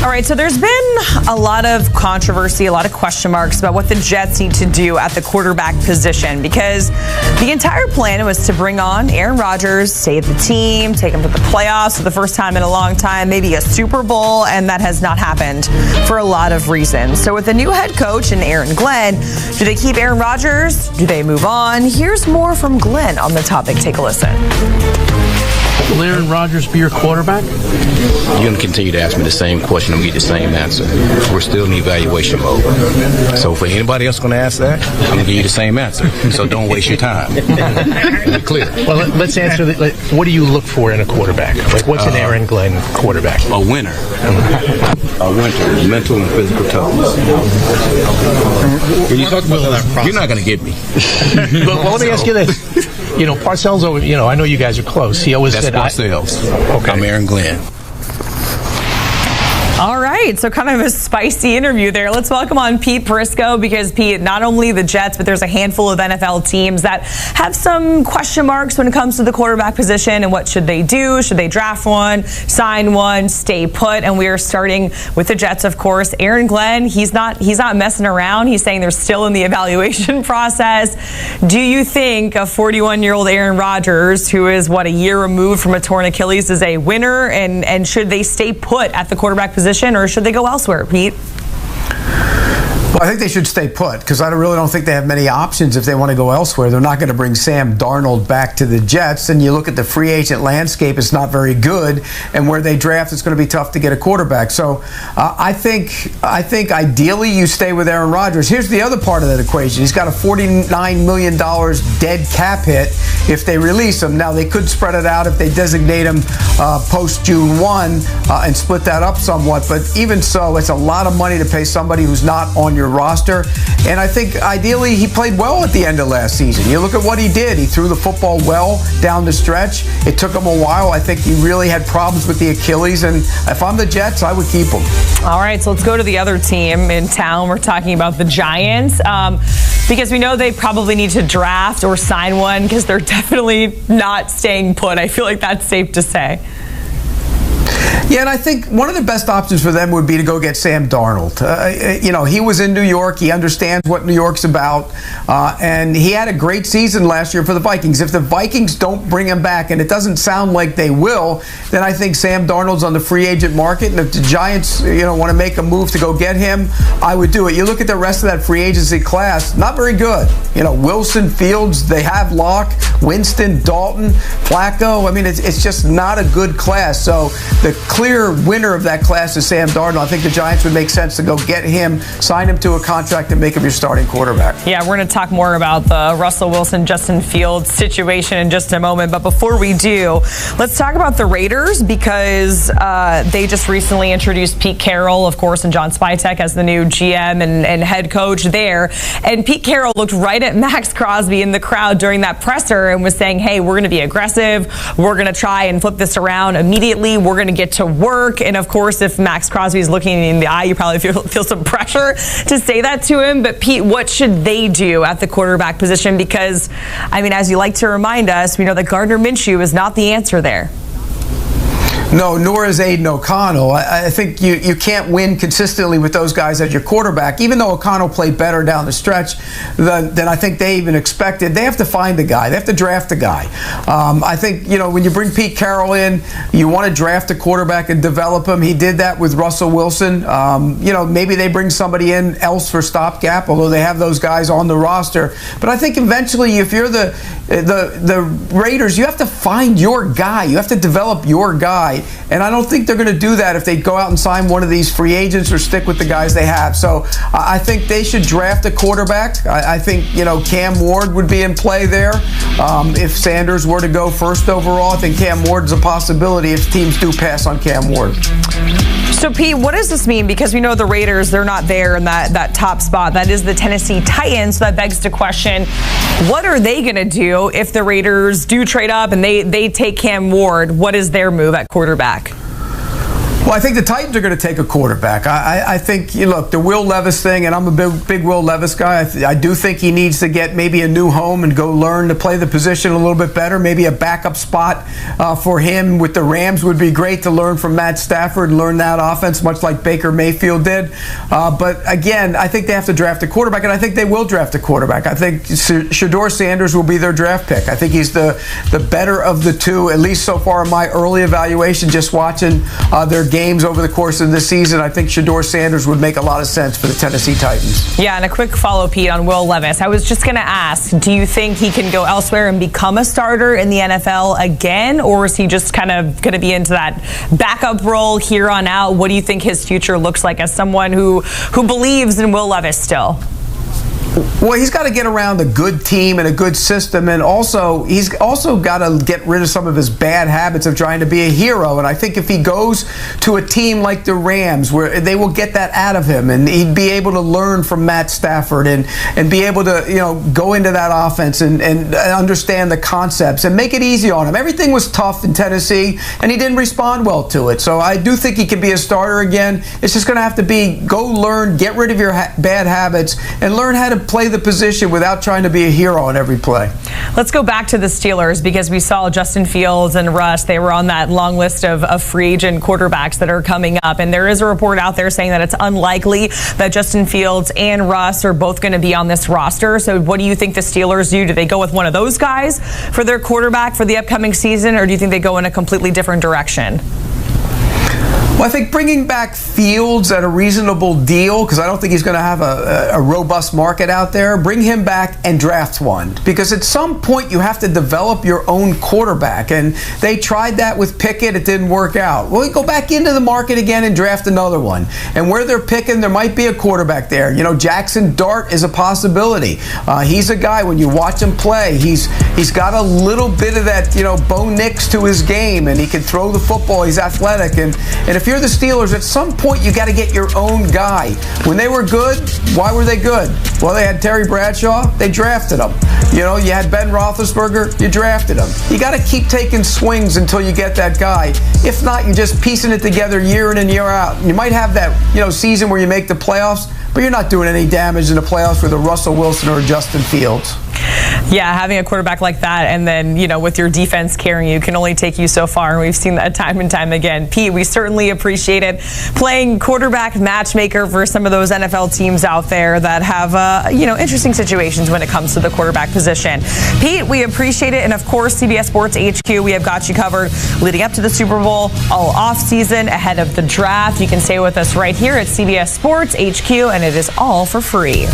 All right, so there's been a lot of controversy, a lot of question marks about what the Jets need to do at the quarterback position, because the entire plan was to bring on Aaron Rodgers, save the team, take them to the playoffs for the first time in a long time, maybe a Super Bowl, and that has not happened for a lot of reasons. So with the new head coach and Aaron Glenn, do they keep Aaron Rodgers? Do they move on? Here's more from Glenn on the topic. Take a listen. Will Aaron Rodgers be your quarterback? You're going to continue to ask me the same question and get the same answer. We're still in evaluation mode. So for anybody else going to ask that, I'm going to give you the same answer. So don't waste your time. Be clear. Well, let's answer that. What do you look for in a quarterback? Like, what's an Aaron Glenn quarterback? A winner. A winner. Mental and physical toughness. When you talk about that, you're not going to get me. Well, let me ask you this. You know, Parcells, I know you guys are close. He always said... That's Parcells. Okay. I'm Aaron Glenn. All right, so kind of a spicy interview there. Let's welcome on Pete Prisco, because Pete, not only the Jets, but there's a handful of NFL teams that have some question marks when it comes to the quarterback position and what should they do? Should they draft one, sign one, stay put? And we are starting with the Jets, of course. Aaron Glenn, he's not messing around. He's saying they're still in the evaluation process. Do you think a 41-year-old Aaron Rodgers, who is, a year removed from a torn Achilles, is a winner? And should they stay put at the quarterback position, or should they go elsewhere, Pete? Well, I think they should stay put, because I really don't think they have many options if they want to go elsewhere. They're not going to bring Sam Darnold back to the Jets. And you look at the free agent landscape, it's not very good. And where they draft, it's going to be tough to get a quarterback. So I think ideally you stay with Aaron Rodgers. Here's the other part of that equation. He's got a $49 million dead cap hit if they release him. Now, they could spread it out if they designate him post-June 1 and split that up somewhat. But even so, it's a lot of money to pay somebody who's not on your roster. And I think ideally he played well at the end of last season. You look at what he did. He threw the football well down the stretch. It took him a while. I think he really had problems with the Achilles. And if I'm the Jets, I would keep him. All right, so let's go to the other team in town. We're talking about the Giants. Because we know they probably need to draft or sign one, because they're definitely not staying put. I feel like that's safe to say. Yeah, and I think one of the best options for them would be to go get Sam Darnold. He was in New York. He understands what New York's about. And he had a great season last year for the Vikings. If the Vikings don't bring him back, and it doesn't sound like they will, then I think Sam Darnold's on the free agent market. And if the Giants, want to make a move to go get him, I would do it. You look at the rest of that free agency class, not very good. Wilson, Fields, they have Locke, Winston, Dalton, Flacco. I mean, it's just not a good class. So the clear winner of that class is Sam Darnold. I think the Giants would make sense to go get him, sign him to a contract, and make him your starting quarterback. Yeah, we're going to talk more about the Russell Wilson, Justin Fields situation in just a moment. But before we do, let's talk about the Raiders, because they just recently introduced Pete Carroll, of course, and John Spytek as the new GM and head coach there. And Pete Carroll looked right at Max Crosby in the crowd during that presser and was saying, hey, we're going to be aggressive. We're going to try and flip this around immediately. We're going to get to work. And of course, if Max Crosby is looking in the eye, you probably feel some pressure to say that to him. But Pete, what should they do at the quarterback position? Because, as you like to remind us, we know that Gardner Minshew is not the answer there. No, nor is Aiden O'Connell. I think you can't win consistently with those guys as your quarterback. Even though O'Connell played better down the stretch than I think they even expected, they have to find a guy. They have to draft a guy. I think, when you bring Pete Carroll in, you want to draft a quarterback and develop him. He did that with Russell Wilson. Maybe they bring somebody in else for stopgap, although they have those guys on the roster. But I think eventually, if you're the Raiders, you have to find your guy. You have to develop your guy. And I don't think they're going to do that if they go out and sign one of these free agents or stick with the guys they have. So I think they should draft a quarterback. I think, Cam Ward would be in play there. If Sanders were to go first overall, I think Cam Ward's a possibility if teams do pass on Cam Ward. So, Pete, what does this mean? Because we know the Raiders, they're not there in that top spot. That is the Tennessee Titans. So that begs the question, what are they going to do if the Raiders do trade up and they take Cam Ward? What is their move at quarterback? Well, I think the Titans are going to take a quarterback. I think, look, the Will Levis thing, and I'm a big Will Levis guy. I do think he needs to get maybe a new home and go learn to play the position a little bit better. Maybe a backup spot for him with the Rams would be great to learn from Matt Stafford and learn that offense, much like Baker Mayfield did. But again, I think they have to draft a quarterback, and I think they will draft a quarterback. I think Shedeur Sanders will be their draft pick. I think he's the better of the two, at least so far in my early evaluation, just watching their games over the course of this season. I think Shedeur Sanders would make a lot of sense for the Tennessee Titans. Yeah, and a quick follow, Pete, on Will Levis. I was just going to ask, do you think he can go elsewhere and become a starter in the NFL again, or is he just kind of going to be into that backup role here on out? What do you think his future looks like as someone who believes in Will Levis still? Well, he's got to get around a good team and a good system, and he's also got to get rid of some of his bad habits of trying to be a hero. And I think if he goes to a team like the Rams, where they will get that out of him, and he'd be able to learn from Matt Stafford and be able to go into that offense and understand the concepts and make it easy on him. Everything was tough in Tennessee, and he didn't respond well to it. So I do think he can be a starter again. It's just going to have to be go learn, get rid of your bad habits, and learn how to play the position without trying to be a hero on every play. Let's go back to the Steelers, because we saw Justin Fields and Russ. They were on that long list of free agent quarterbacks that are coming up. And there is a report out there saying that it's unlikely that Justin Fields and Russ are both going to be on this roster. So what do you think the Steelers do? Do they go with one of those guys for their quarterback for the upcoming season, or do you think they go in a completely different direction? Well, I think bringing back Fields at a reasonable deal, because I don't think he's going to have a robust market out there. Bring him back and draft one, because at some point you have to develop your own quarterback, and they tried that with Pickett. It didn't work out. Well, go back into the market again and draft another one. And where they're picking, there might be a quarterback there. Jackson Dart is a possibility. He's a guy, when you watch him play, he's got a little bit of that, Bo Nix to his game, and he can throw the football. He's athletic, and if you're the Steelers, at some point you got to get your own guy. When they were good, why were they good? Well, they had Terry Bradshaw. They drafted him. You had Ben Roethlisberger. You drafted him. You got to keep taking swings until you get that guy. If not, you're just piecing it together year in and year out. You might have that season where you make the playoffs, but you're not doing any damage in the playoffs with a Russell Wilson or a Justin Fields. Yeah, having a quarterback like that, and then, with your defense carrying you, can only take you so far. And we've seen that time and time again. Pete, we certainly appreciate it. Playing quarterback matchmaker for some of those NFL teams out there that have, interesting situations when it comes to the quarterback position. Pete, we appreciate it. And of course, CBS Sports HQ, we have got you covered leading up to the Super Bowl, all off season, ahead of the draft. You can stay with us right here at CBS Sports HQ, and it is all for free.